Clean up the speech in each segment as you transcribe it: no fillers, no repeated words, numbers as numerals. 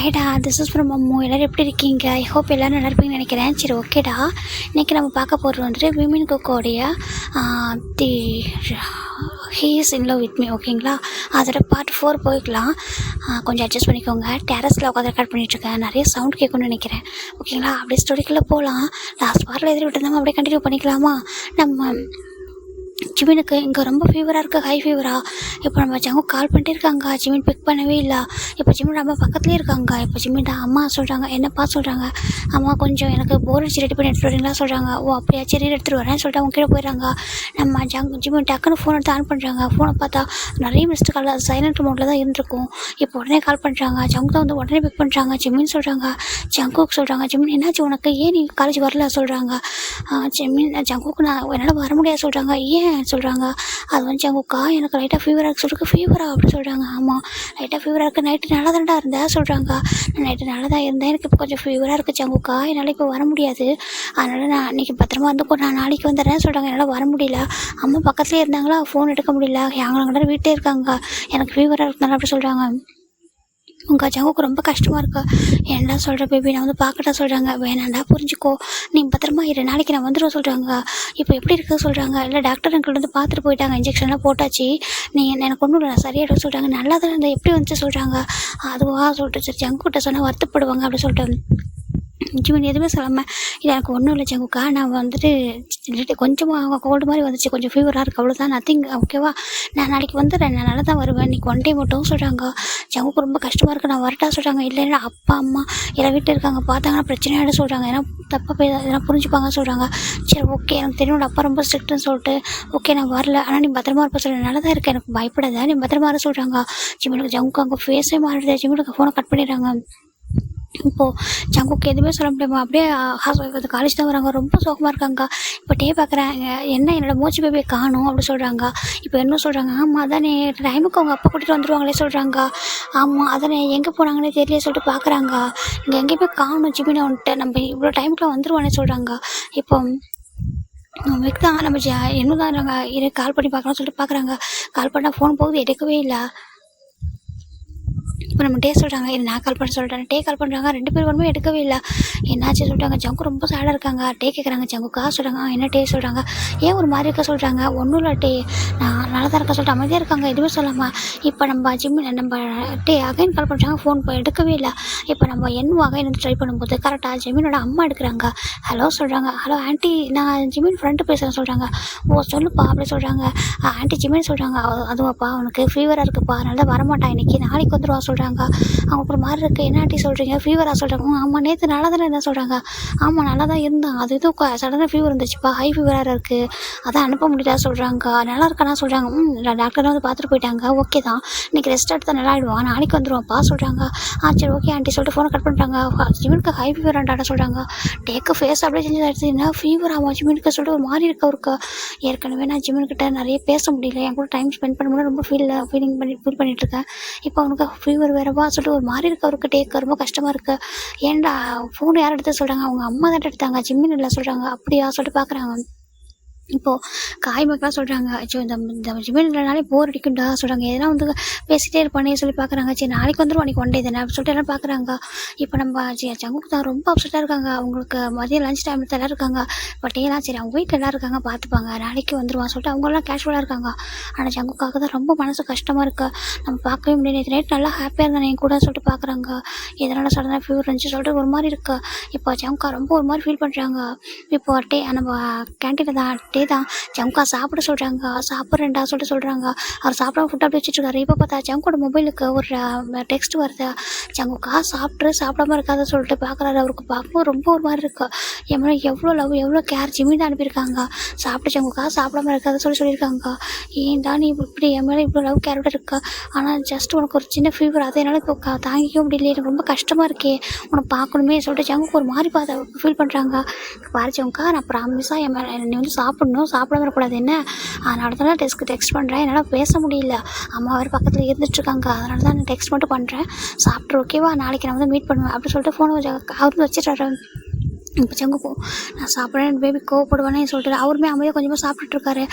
ஹாய்டா, this is from Ammu. எல்லோரும் எப்படி இருக்கீங்க? ஐ ஹோப் எல்லோரும் நல்லா இருப்பீங்கன்னு நினைக்கிறேன். சரி, ஓகேடா. இன்றைக்கி நம்ம பார்க்க போகிறது வந்துட்டு விமன் குக்கோடைய the he is in love with me. ஓகேங்களா? அதோட பார்ட் 4 போய்க்கலாம். கொஞ்சம் அட்ஜஸ்ட் பண்ணிக்கோங்க. டெரஸில் உட்காந்து ரெக்கார்ட் பண்ணிகிட்ருக்கேன். நிறைய சவுண்ட் கேட்கணும்னு நினைக்கிறேன். ஓகேங்களா? அப்படியே ஸ்டோரிக்குள்ளே போகலாம். லாஸ்ட் பார்ட்டில் எதிரி விட்டுருந்தாமல் அப்படியே கண்டினியூ பண்ணிக்கலாமா? நம்ம ஜிமினுக்கு இங்கே ரொம்ப ஃபீவராக இருக்குது, ஹை ஃபீவரா. இப்போ நம்ம ஜங்கு கால் பண்ணிட்டே இருக்காங்க, ஜிமின் பிக் பண்ணவே இல்லை. இப்போ ஜிமின் நம்ம பக்கத்துலேயே இருக்காங்க. இப்போ ஜிமின் தான் அம்மா சொல்கிறாங்க, என்னப்பா சொல்கிறாங்க, அம்மா கொஞ்சம் எனக்கு போர் அடிச்சு ரெடி பண்ணி எடுத்துகிட்டு வரீங்களா சொல்கிறாங்க. ஓ அப்படியா, சரி எடுத்துகிட்டு வரேன் சொல்லிட்டு அவங்க கீழே போயிடுறாங்க. நம்ம ஜிமின் டக்குன்னு ஃபோன் எடுத்து ஆன் பண்ணுறாங்க. ஃபோனை பார்த்தா நிறைய மிஸ்டு கால், அது சைலண்ட் மோடில் தான் இருந்திருக்கும். இப்போ உடனே கால் பண்ணுறாங்க. ஜங்கு தான் வந்து உடனே பிக் பண்ணுறாங்க. ஜிமின் சொல்கிறாங்க, ஜங்குக்கு சொல்கிறாங்க, ஜிமின் என்னாச்சு உனக்கு, ஏன் நீ காலேஜ் வரல சொல்கிறாங்க. ஜங்குக்கு நான் என்னால் வர முடியாது சொல்கிறாங்க. ஏன் சொல்கிறாங்க. அது வந்து ஜங்குக்கா எனக்கு லைட்டாக ஃபீவராக இருக்குது சொல்லிட்டு, ஃபீவரா அப்படின்னு சொல்கிறாங்க. ஆமாம் லைட்டாக ஃபீவராக இருக்குது, நைட்டு நல்லா தான்டா இருந்தேன் சொல்கிறாங்க. நான் நைட்டு நல்லா தான் இருந்தேன், எனக்கு இப்போ கொஞ்சம் ஃபீவராக இருக்குது ஜங்குக்கா, என்னால் இப்போ வர முடியாது, அதனால் நான் இன்றைக்கி பத்திரமா இருந்துக்கோ, நான் நாளைக்கு வந்துடுறேன் சொல்கிறாங்க. என்னால் வர முடியல, அம்மா பக்கத்துலேயே இருந்தாங்களா, ஃபோன் எடுக்க முடியல, அவங்க வீட்டிலே இருக்காங்க, எனக்கு ஃபீவராக இருக்குனால அப்படி சொல்கிறாங்க. உங்கள் ஜங்குக்கு ரொம்ப கஷ்டமாக இருக்கா. ஏன்டா சொல்கிற பேபி, நான் வந்து பார்க்கட்டா சொல்கிறாங்க. வேணாண்டா புரிஞ்சுக்கோ, நீ பத்திரமா இரு, நாளைக்கு நான் வந்துடுவோம் சொல்கிறாங்க. இப்போ எப்படி இருக்குது சொல்கிறாங்க. இல்லை டாக்டர் அங்கிள் வந்து பார்த்துட்டு போயிட்டாங்க, இன்ஜெக்ஷன்லாம் போட்டாச்சு, நீ எனக்கு ஒன்றும் இல்லை சரியாயிடும் சொல்கிறாங்க. நல்லா தான் இருந்தால் எப்படி வந்துச்சு சொல்கிறாங்க. அதுவா சொல்லிட்டு சரி ஜங்குக்கிட்ட சொன்னால் வருத்தப்படுவாங்க அப்படி சொல்லிட்டு ஜிமின் எதுவுமே சொல்லாமல், இல்லை எனக்கு ஒன்றும் இல்லை ஜங்குக்கா, நான் வந்துட்டு கொஞ்சமாக அவங்க கோல்டு மாதிரி வந்துச்சு, கொஞ்சம் ஃபீவராக இருக்குது, அவ்வளோதான், நத்திங், ஓகேவா, நான் நாளைக்கு வந்துடுறேன், நான் நல்லா தான் வருவேன், இன்றைக்கி ஒன் டே மட்டும் சொல்கிறாங்க. ஜங்குக்கு ரொம்ப கஷ்டமாக இருக்குது, நான் வரட்டா சொல்கிறாங்க. இல்லைன்னா அப்பா அம்மா எல்லாம் வீட்டில் இருக்காங்க, பார்த்தாங்கன்னா பிரச்சனையாகிடும் சொல்கிறாங்க, ஏன்னா தப்பாக போய் எதனா புரிஞ்சுப்பாங்க சொல்கிறாங்க. சரி ஓகே, எனக்கு தெரியும் அப்பா ரொம்ப ஸ்ட்ரிக்ட்டுன்னு சொல்லிட்டு, ஓகே நான் வரல, ஆனால் நீ பத்திரமா இருப்ப சொல்கிறேன். நல்லா தான் இருக்கேன், எனக்கு பயப்படாத, நீ பத்திரமா இரு சொல்கிறாங்க. ஜிமினுக்கு ஜங்குக்கு அங்கே ஃபேஸே மாறிடுது. ஜிமினுக்கு ஃபோனை கட் பண்ணிடுறாங்க. இப்போது ஜங்குக்கு எதுவுமே சொல்ல முடியாமல் அப்படியே காலேஜ் தான் வராங்க, ரொம்ப சோகமாக இருக்காங்க. இப்போ டே பார்க்குறாங்க, என்ன என்னோடய மூச்சு பேபியை காணும் அப்படி சொல்கிறாங்க. இப்போ என்ன சொல்கிறாங்க, ஆமாம் அதானே டைமுக்கு அவங்க அப்பா கூட்டிகிட்டு வந்துடுவாங்களே சொல்கிறாங்க. ஆமாம் அதானே எங்கே போனாங்கன்னே தெரியல சொல்லிட்டு பார்க்குறாங்க. இங்கே எங்கேயுமே காணும் ஜிமினை வந்துட்டு, நம்ம இவ்வளோ டைமுக்குலாம் வந்துடுவானே சொல்கிறாங்க. இப்போ நமக்கு தான் நம்ம என்ன தான் இரு கால் பண்ணி பார்க்கலாம்னு சொல்லிட்டு பார்க்குறாங்க. கால் பண்ணால் ஃபோன் போகுது, எடுக்கவே இல்லை. இப்போ நம்ம டே சொல்கிறாங்க, இது நான் கால் பண்ண சொல்கிறேன், டே கால் பண்ணுறாங்க, 2 பேர் ஒன்றுமே எடுக்கவே இல்லை. என்னாச்சு சொல்கிறாங்க. ஜங்கு ரொம்ப சேடாக இருக்காங்க. டே கேட்குறாங்க, ஜங்குக்கா சொல்கிறாங்க. என்ன டே சொல்கிறாங்க, ஏன் ஒரு மாதிரி இருக்க சொல்கிறாங்க. ஒன்றும் இல்லை டே, நான் நல்லா தான் இருக்க சொல்லிட்டு அமைதியாக இருக்காங்க, எதுவுமே சொல்லாமல். இப்போ நம்ம நம்ம டே அகைன் கால் பண்ணுறாங்க, ஃபோன் எடுக்கவே இல்லை. இப்போ நம்ம என்ன அகைன் வந்து ட்ரை பண்ணும்போது கரெக்டாக ஜிமினோட அம்மா எடுக்கிறாங்க. ஹலோ சொல்கிறாங்க. ஹலோ ஆண்டி, நான் ஜிமின் ஃப்ரெண்டு பேசுகிறேன் சொல்கிறாங்க. ஓ சொல்லுப்பா அப்படி சொல்கிறாங்க. ஆண்டி ஜிமின் சொல்கிறாங்க, அதுவாப்பா அவனுக்கு ஃபீவராக இருக்குப்பா, அதனால வரமாட்டான் இன்றைக்கி, நாளைக்கு வந்துடுவா சொல்கிறாங்க. அவங்க ஒரு மாதிரி இருக்குது. என்ன ஆண்டி சொல்கிறீங்க, ஃபீவராக சொல்கிறாங்க. ஆமாம் நேற்று நல்லா தானே இருந்தால் சொல்கிறாங்க. ஆமாம் நல்லா தான் இருந்தான், அது எதுவும் சடனாக ஃபீவர் இருந்துச்சுப்பா, ஹை ஃபீவராக இருக்குது, அதான் அனுப்ப முடியாதா சொல்கிறாங்க. நல்லா இருக்கானா சொல்கிறாங்க. டாக்டர் வந்து பார்த்துட்டு போயிட்டாங்க, ஓகே தான், இன்றைக்கி ரெஸ்ட் எடுத்து நல்லா ஆகிடுவான், நாளைக்கு வந்துடுவான்ப்பா சொல்கிறாங்க. சரி ஓகே ஆண்டி சொல்லிட்டு ஃபோனை கட் பண்ணிட்டாங்க. ஜிமினுக்கு ஹை ஃபீவரான்டாட்ட சொல்கிறாங்க. டேக்கு ஃபேஸ் அப்படியே செஞ்சு என்ன ஃபீவர் ஆகும் ஜிமினுக்கு சொல்லிட்டு ஒரு மாதிரி இருக்க அவருக்கு. ஏற்கனவே நான் ஜிமின்கிட்ட நிறைய பேச முடியல, என் கூட டைம் ஸ்பெண்ட் பண்ண முடியல, ரொம்ப ஃபீல் பண்ணிட்டுருக்கேன். இப்போ அவனுக்கு ஃபீவர் வேறவா சொல்லிட்டு ஒரு மாதிரி இருக்க அவருக்கு. டேக்கு ரொம்ப கஷ்டமாக இருக்குது. ஏன்டா ஃபோன் யார் எடுத்து சொல்கிறாங்க, அவங்க அம்மா தான் எடுத்தாங்க, ஜிம்மின் இல்லை சொல்கிறாங்க. அப்படியா சொல்லிட்டு பார்க்குறாங்க. இப்போது காய் மக்களாக சொல்கிறாங்க, இந்த ஜிமின் இல்லைனாலே போர் அடிக்கும்டா சொல்கிறாங்க, எதனா வந்து பேசிகிட்டே இருப்பானே சொல்லி பார்க்குறாங்க. சரி நாளைக்கு வந்துடும், அன்றைக்கி ஒன் டே தானே அப்படின்னு சொல்லிட்டு எல்லாம் பார்க்குறாங்க. இப்போ நம்ம ஜங்குக்கு தான் ரொம்ப அப்செட்டாக இருக்காங்க. அவங்களுக்கு மதியம் லஞ்ச் டைமில் எல்லோரும் இருக்காங்க. பட் ஏலாம் சரி அவங்க வீட்டில் எல்லோரும் இருக்காங்க, பார்த்துப்பாங்க, நாளைக்கு வந்துடுவான் சொல்லிட்டு அவங்களாம் கேஷுவலாக இருக்காங்க. ஆனால் ஜங்குக்காக தான் ரொம்ப மனசு கஷ்டமாக இருக்குது. நம்ம பார்க்கவே முடியாது. நேற்று நைட் நல்லா ஹாப்பியாக இருந்தேன் என் கூட சொல்லிட்டு பார்க்குறாங்க. எதனால் சடனாக ஃபீவர் இருந்துச்சு சொல்லிட்டு ஒரு மாதிரி இருக்குது. இப்போ ஜங்குக்கா ரொம்ப ஒரு மாதிரி ஃபீல் பண்ணுறாங்க. இப்போ நம்ம கேன்டீனில் தான் தான் ஜங்குக்கா சாப்பிட சொல்கிறாங்க. சாப்பிட்றேன்டா சொல்லிட்டு சொல்கிறாங்க. அவர் சாப்பிடாம ஃபுட் அப்படி வச்சுட்ருக்காரு. இப்போ பார்த்தா ஜங்கோட மொபைலுக்கு ஒரு டெக்ஸ்ட் வருது, ஜங்குக்கா சாப்பிடாம இருக்காத சொல்லிட்டு பார்க்குறாரு. அவருக்கு பார்க்கும்போது ரொம்ப ஒரு மாதிரி இருக்குது. எவ்வளோ எவ்வளோ லவ், எவ்வளோ கேர் ஜிமின் தான் அனுப்பியிருக்காங்க. சாப்பிட்டு ஜங்குக்கா சாப்பிடாம இருக்காத சொல்லியிருக்காங்க. ஏன்டா நீ இப்படி என் மேலே இவ்வளோ லவ் கேரோட இருக்க, ஆனால் ஜஸ்ட் உனக்கு ஒரு சின்ன ஃபீவர், அதை என்னால் இப்போ தாங்கிக்க முடியல, எனக்கு ரொம்ப கஷ்டமாக இருக்கே, உனக்கு பார்க்கணுமே சொல்லிட்டு ஜங்குக்கு ஒரு மாதிரி ஃபீல் பண்ணுறாங்க. பாரு ஜங்குக்கா, நான் ப்ராமிஸாக என் மேலே நீ வந்து சாப்பிடாம இருக்கக்கூடாது என்ன, அதனால தான் டெக்ஸ்ட் பண்ணுறேன், என்னால் பேச முடியல, அம்மா வேறு பக்கத்தில் இருந்துட்டுருக்காங்க, அதனால தான் நான் டெக்ஸ்ட் மட்டும் பண்ணுறேன், சாப்பிட்ரு ஓகேவா, நாளைக்கு நான் வந்து மீட் பண்ணுவேன் அப்படி சொல்லிட்டு ஃபோனை அவர் வச்சுட்டாரு. இப்போ செங்குக்கும் நான் சாப்பிட்றேன் பேபி கோவப்படுவானே சொல்லிட்டு அவருமே அமைதியாக கொஞ்சமாக சாப்பிட்டுருக்காரு.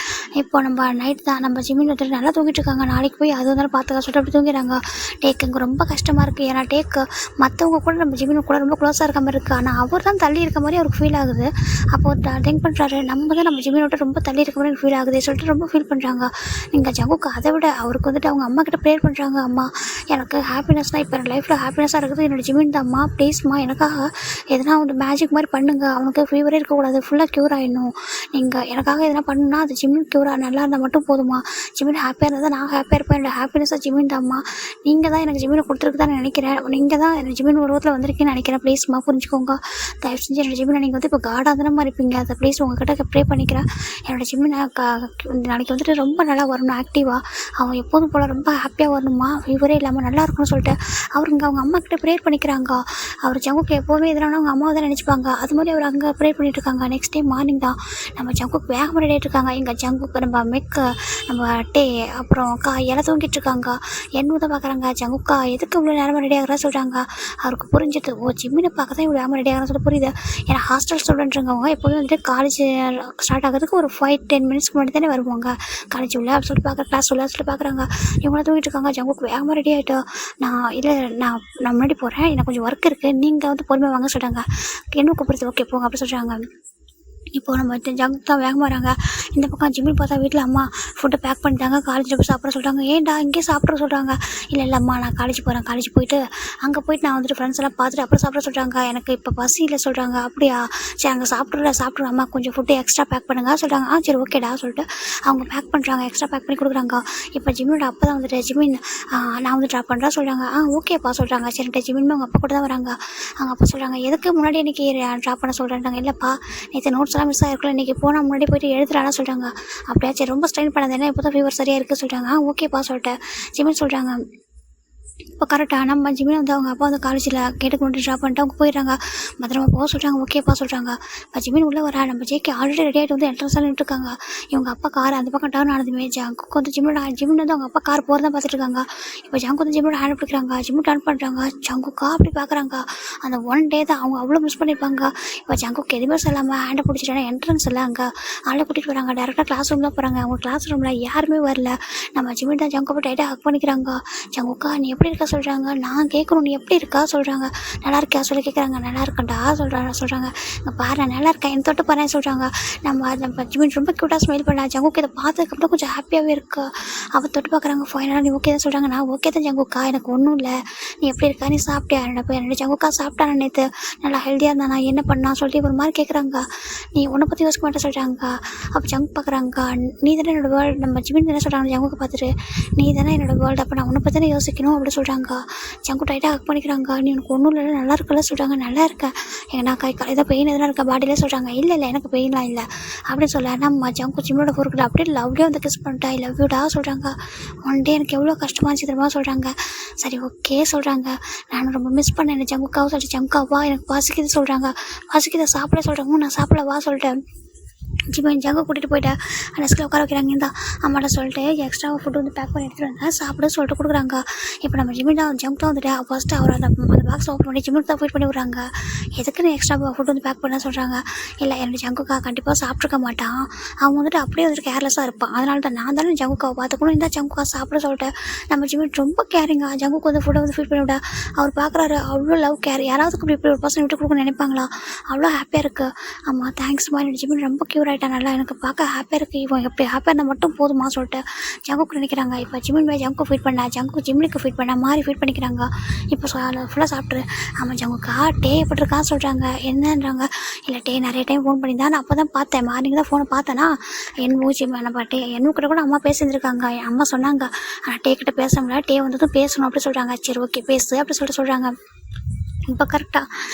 இப்போ நம்ம நைட் தான் நம்ம ஜிம்மின் வந்துட்டு நல்லா தூங்கிட்டு இருக்காங்க. நாளைக்கு போய் அது வந்தாலும் பார்த்துக்க சொல்லிட்டு அப்படி தூங்கிடுறாங்க. டேக் எனக்கு ரொம்ப கஷ்டமாக இருக்குது. ஏன்னா டேக்கு மற்றவங்க கூட நம்ம ஜிம்மின் கூட ரொம்ப க்ளோஸாக இருக்க மாதிரி இருக்குது. ஆனால் அவர் தான் தள்ளி இருக்க மாதிரி அவருக்கு ஃபீல் ஆகுது. அப்போ திங்க் பண்ணுறாரு, நம்ம தான் நம்ம ஜிம்மின் விட்டு ரொம்ப தள்ளி இருக்க மாதிரி ஃபீல் ஆகுது சொல்லிட்டு ரொம்ப ஃபீல் பண்ணுறாங்க. நீங்கள் ஜங்குக்கு அதை விட அவருக்கு வந்துட்டு அவங்க அம்மா கிட்ட ப்ரேயர் பண்ணுறாங்க. அம்மா எனக்கு ஹாப்பினஸ்னால் இப்போ என் லைஃப்பில் ஹாப்பினஸாக இருக்குது என்னோட ஜிம்மின் தான். அம்மா ப்ளீஸ்மா எனக்காக எதனா வந்து மேஜிக் மாதிரி பண்ணுங்க, அவனுக்கு ஃபீவரே இருக்கக்கூடாது, ஃபுல்லாக க்யூர் ஆகிடணும். நீங்கள் எனக்காக எதனா பண்ணுன்னா அது ஜிம்மின் க்யூராக நல்லா இருந்தால் மட்டும் போதுமா. ஜிம்மின் ஹாப்பியாக இருந்தால் தான் நான் ஹாப்பியாக இருப்பேன். என்னோட ஹாப்பினஸாக ஜிம்மின் தான்மா. நீங்கள் தான் எனக்கு ஜிம்மினை கொடுத்துருக்கு தான் நினைக்கிறேன். நீங்கள் தான் எனக்கு ஜிம்மின் உருவத்தில் வந்திருக்கேன்னு நினைக்கிறேன். ப்ளீஸ்மா புரிஞ்சுக்கோங்க. தயவு செஞ்சு என்னோட ஜிம்மினை நீங்கள் வந்து இப்போ காடாதனமாக இருப்பீங்க. அதை ப்ளீஸ் உங்கள்கிட்ட ப்ரே பண்ணிக்கிறேன். என்னோட ஜிம்மினை நாளைக்கு வந்துட்டு ரொம்ப நல்லா வரணும், ஆக்டிவாக அவன் எப்போதும் போல் ரொம்ப ஹாப்பியாக வரணுமா, ஃபீவரே இல்லாமல் நல்லா இருக்கணும்னு சொல்லிட்டு அவருங்க அவங்க அம்மா கிட்ட ப்ரேயர் பண்ணிக்கிறாங்க. அவர் ஜங்குக்கு எப்போதுமே எதுனா அவங்க அம்மாவை தான் நினச்சிப்பாங்க. அது மாதிரி அவர் அங்கே ப்ரே பண்ணிட்டு இருக்காங்க. நெக்ஸ்ட் டே மார்னிங் தான் நம்ம ஜங்குக்கு வேகமாக ரெடி ஆகிட்டு இருக்காங்க. எங்கள் ஜங்குக்கு நம்ம மெக்கு நம்ம டே அப்புறம் எல்லாம் தூங்கிட்டு இருக்காங்க. என்ன தான் பார்க்குறாங்க, ஜங்குக்கா எதுக்கு இவ்வளோ நேரமாக ரெடி ஆகிறா சொல்கிறாங்க. அவருக்கு புரிஞ்சுது, ஓ ஜிம்மினை பார்க்க தான் இவ்வளோ நேரமாக ரெடி ஆகிறான்னு சொல்லி புரியுது. ஏன்னா ஹாஸ்டல் ஸ்டூடெண்ட்ருங்கவங்க எப்போதும் வந்துட்டு காலேஜ் ஸ்டார்ட் ஆகிறதுக்கு ஒரு 5-10 மினிட்ஸ்க்கு முன்னாடி தானே வருவாங்க. காலேஜ் உள்ள அப்படி சொல்லிட்டு பார்க்குற கிளாஸ் உள்ள சொல்லிட்டு பார்க்குறாங்க. இவங்களாம் தூங்கிட்டு இருக்காங்க. ஜங்குக்கு வேகமாக ரெடி ஆகிட்டோம். நான் முன்னாடி போகிறேன், எனக்கு கொஞ்சம் ஒர்க் இருக்குது, நீங்கள் வந்து பொறுமையாக வாங்க சொல்கிறாங்க. என்ன கூப்பிடுறது, ஓகே போங்க அப்படி சொல்கிறாங்க. இப்போது நம்ம ஜங்கு தான் வேகமாக வராங்க. இந்த பக்கம் ஜிம்மில் பார்த்தா வீட்டில் அம்மா ஃபுட்டு பேக் பண்ணிட்டாங்க. காலேஜில் போய் சாப்பிட சொல்கிறாங்க. ஏன்டா இங்கே சாப்பிட சொல்கிறாங்க. இல்லை அம்மா நான் காலேஜ் போகிறேன், காலேஜ் போயிட்டு அங்கே போயிட்டு நான் வந்துட்டு ஃப்ரெண்ட்ஸ் எல்லாம் பார்த்துட்டு அப்புறம் சாப்பிட சொல்கிறாங்க. எனக்கு இப்போ பசி இல்லை சொல்கிறாங்க. அப்படியா சரி அங்கே சாப்பிட்றேன் அம்மா, கொஞ்சம் ஃபுட்டு எக்ஸ்ட்ரா பேக் பண்ணுங்க சொல்கிறாங்க. சரி ஓகேடா சொல்லிட்டு அவங்க பேக் பண்ணுறாங்க, எக்ஸ்ட்ரா பேக் பண்ணி கொடுக்குறாங்க. இப்போ ஜிம்மினோட அப்பா தான் வந்துட்டு ஜிம்மின் நான் வந்து ட்ராப் பண்ணுறேன் சொல்கிறாங்க. ஓகேப்பா சொல்கிறாங்க. சரின்ட்டு ஜிம்மின் அவங்க அப்பா கூட தான் வராங்க. அவங்க அப்பா சொல்கிறாங்க, எதுக்கு முன்னாடி இன்றைக்கி ட்ராப் பண்ண சொல்கிறேன்ட்டாங்க. இல்லைப்பா நேற்று நோட்ஸ் எல்லாம் மிஸ் ஆகிருக்கலாம், இன்றைக்கி போனால் முன்னாடி போய்ட்டு எழுதுறானா சொல்கிறாங்க. அப்படியா சரி ரொம்ப ஸ்ட்ரெயின் பண்ணாது, ஏன்னா இப்போ தான் ஃபீவர் சரியாக இருக்குது சொல்கிறாங்க. ஓகேப்பா சொல்லிட்டு ஜிம்மின் சொல்கிறாங்க. இப்போ கரெக்டாக நம்ம ஜிம்மின் வந்து அவங்க அப்பா வந்து காலேஜில் கேட்டுக்கு கொண்டு ட்ராப் பண்ணிட்டு அவங்க போயிடுறாங்க. பத்திரமா போக சொல்கிறாங்க. ஓகேப்பா சொல்கிறாங்க. இப்போ ஜிம்மின் உள்ளே வரா. நம்ம ஜேக்கு ஆல்ரெடி ரெடி ஆகிட்டு வந்து என்ட்ரன்ஸாக நின்றுருக்காங்க. இவங்க அப்பா கார் அந்த பக்கம் டர்ன் ஆனதுமே ஜங்குக்கு வந்து ஜிம்மின் வந்து அவங்க அப்பா கார் போகிறதான் பார்த்துட்டு இருக்காங்க. இப்போ ஜங்கு வந்து ஜிம்மினோட ஹேண்ட் பிடிக்கிறாங்க. ஜிம்மு டர்ன் பண்ணுறாங்க. ஜங்குக்கா அப்படி பார்க்குறாங்க. அந்த ஒன் டே தான் அவங்க அவ்வளோ மிஸ் பண்ணியிருப்பாங்க. இப்போ ஜங்குக்கு எதுவுமே சொல்லாமல் ஹேண்டை பிடிச்சிட்டாங்க. என்ட்ரன்ஸ் இல்லை அங்கே ஆளை கூட்டிகிட்டு வராங்க. டேரெக்டாக கிளாஸ் ரூம் தான் போகிறாங்க. அவங்க கிளாஸ் ரூமில் யாருமே வரல. நம்ம ஜிம்மின் தான் ஜங்கு போய் டைட்டாக ஹக் பண்ணிக்கிறாங்க. ஜங்குக்கா நீ எப்படி இருக்கா சொல்கிறாங்க. நான் கேட்கணும் நீ எப்படி இருக்கா சொல்கிறாங்க. நல்லா இருக்கியா சொல்லி கேட்குறாங்க. நல்லா இருக்கண்டா சொல்கிறாங்க. இங்கே பாரு நான் நல்லா இருக்கேன், என் தொட்டு பாரு சொல்கிறாங்க. நம்ம ஜிம்மின் ரொம்ப க்யூட்டாக ஸ்மைல் பண்ணா. ஜங்குக்கு இதை பார்த்ததுக்கப்புறம் கொஞ்சம் ஹாப்பியாகவே இருக்கு. அவள் தொட்டு பார்க்குறாங்க. ஃபைனலாக நீ ஓகே தான் சொல்கிறாங்க. நான் ஓகே தான் ஜங்குக்கா, எனக்கு ஒன்றும் இல்லை, நீ எப்படி இருக்கா, நீ சாப்பிட்டியா. என்னோட ஜங்குக்கா சாப்பிட்டா நான் நேற்று நல்லா ஹெல்த்தியாக இருந்தா, நான் என்ன பண்ணா சொல்லிட்டு ஒரு மாதிரி கேட்குறாங்க. நீ உன்னை பற்றி யோசிக்க மாட்டேன் சொல்கிறாங்க. அப்போ ஜங்கு பார்க்குறாங்க. நீ தானே என்னோடய வேர்ல்டு. நம்ம ஜிம்மின் தானே சொல்கிறாங்க ஜங்குக்கு பார்த்துட்டு, நீ தானே என்னோடய வேர்ல்டு, அப்போ நான் உன்னை பற்றி தானே யோசிக்கணும் அப்படி சொல்கிறாங்க. ஜங்கு டைட்டாக ஹக் பண்ணிக்கிறாங்க. நீ எனக்கு ஒன்றும் இல்லை நல்லா இருக்கல சொல்கிறாங்க. நல்லா இருக்கேன், நான் ஏதோ பெயின் எதனா இருக்கா பாடியிலே சொல்கிறாங்க. இல்லை எனக்கு பெயின்லாம் இல்லை அப்படின்னு சொல்ல நம்ம ஜங்கு ஜிம்மோட பொருட்கள் அப்படியே லவ்லியே வந்து கிஸ் பண்ணிட்டா. ஐ லவ் யூடா சொல்கிறாங்க. ஒன் டே எனக்கு எவ்வளோ கஷ்டமாக இருந்துச்சு தெரியுமா சொல்கிறாங்க. சரி ஓகே சொல்கிறாங்க. நான் ரொம்ப மிஸ் பண்ணேன் என்ன ஜங்குக்காவும் சொல்லிட்டு, ஜங்குக்காவா எனக்கு பசிக்குது சொல்கிறாங்க. பசிக்குதை சாப்பிட சொல்கிறாங்க. நான் சாப்பிடவா சொல்லிட்டேன். ஜிம்மின் ஜங்கு கூட்டிகிட்டு போயிட்டேன். டெஸ்கில் உட்கார வைக்கிறாங்க. இந்த அம்மாட்ட சொல்லிட்டு எக்ஸ்ட்ராவாக ஃபுட்டு வந்து பேக் பண்ணி எடுத்துகிட்டு வந்தேன், சாப்பிட சொல்லிட்டு கொடுக்குறாங்க. இப்போ நம்ம ஜிம்மின் தான் ஜங்கு தான் வந்துட்டு ஃபஸ்ட்டு அவர் அந்த பாக்ஸ் ஓப்பன் பண்ணி ஜிம்முக்கு தான் ஃபீட் பண்ணி விட்றாங்க. எதுக்குன்னு எக்ஸ்ட்ரா ஃபுட்டு வந்து பேக் பண்ண சொல்கிறாங்க. இல்லை என்னோட ஜங்குக்கா கண்டிப்பாக சாப்பிட்ருக்க மாட்டான், அவன் வந்துட்டு அப்படியே வந்துட்டு கேர்லெஸ்ஸாக இருப்பான், அதனால தான் நான் தானே ஜங்குக்காவை பார்த்துக்கணும், இந்த ஜங்குக்கா சாப்பிட சொல்லிட்டு நம்ம ஜிம்மின் ரொம்ப கேரிங்க. ஜங்குக்கு வந்து ஃபுட்டை வந்து ஃபீட் பண்ணி விட அவர் பார்க்குறாரு. அவ்வளோ லவ் கேர். யாராவது இப்படி ஒரு பர்சன் விட்டு கொடுக்கணும்னு நினைப்பாங்களா. அவ்வளோ ஹாப்பியாக இருக்குது. ஆமாம் தேங்க்ஸ்மா, என்னோட ஜிம்மின் ரொம்ப க்யூர் ஆகிட்டா, நல்லா எனக்கு பார்க்க ஹாப்பியாக இருக்குது, இவன் எப்படி ஹாப்பியாக இருந்தால் மட்டும் போதுமா சொல்லிட்டு ஜங்குக்கு நினைக்கிறாங்க. இப்போ ஜிம்மின் போய் ஜங்கு ஃபீட் பண்ணா, ஜங்கு ஜிம்மினுக்கு ஃபீட் பண்ண மாதிரி ஃபீட் பண்ணிக்கிறாங்க. இப்போ ஃபுல்லாக சாப்பிட்ரு. ஆமாம் ஜங்குக்கா டே எப்படிருக்கா சொல்கிறாங்க. என்னன்றாங்க. இல்லை டே நிறைய டைம் ஃபோன் பண்ணி தான் நான் அப்போ தான் பார்த்தேன், மார்னிங் தான் ஃபோனை பார்த்தேன்னா என் மூச்சு நம்ம டே என்னக்கிட்ட கூட அம்மா பேசியிருந்துருக்காங்க. என் அம்மா சொன்னாங்க ஆனால் டே கிட்ட பேச முடியல, டே வந்ததும் பேசணும் அப்படி சொல்கிறாங்க. சரி ஓகே பேசு அப்படி சொல்கிறாங்க. இப்போ கரெக்டாக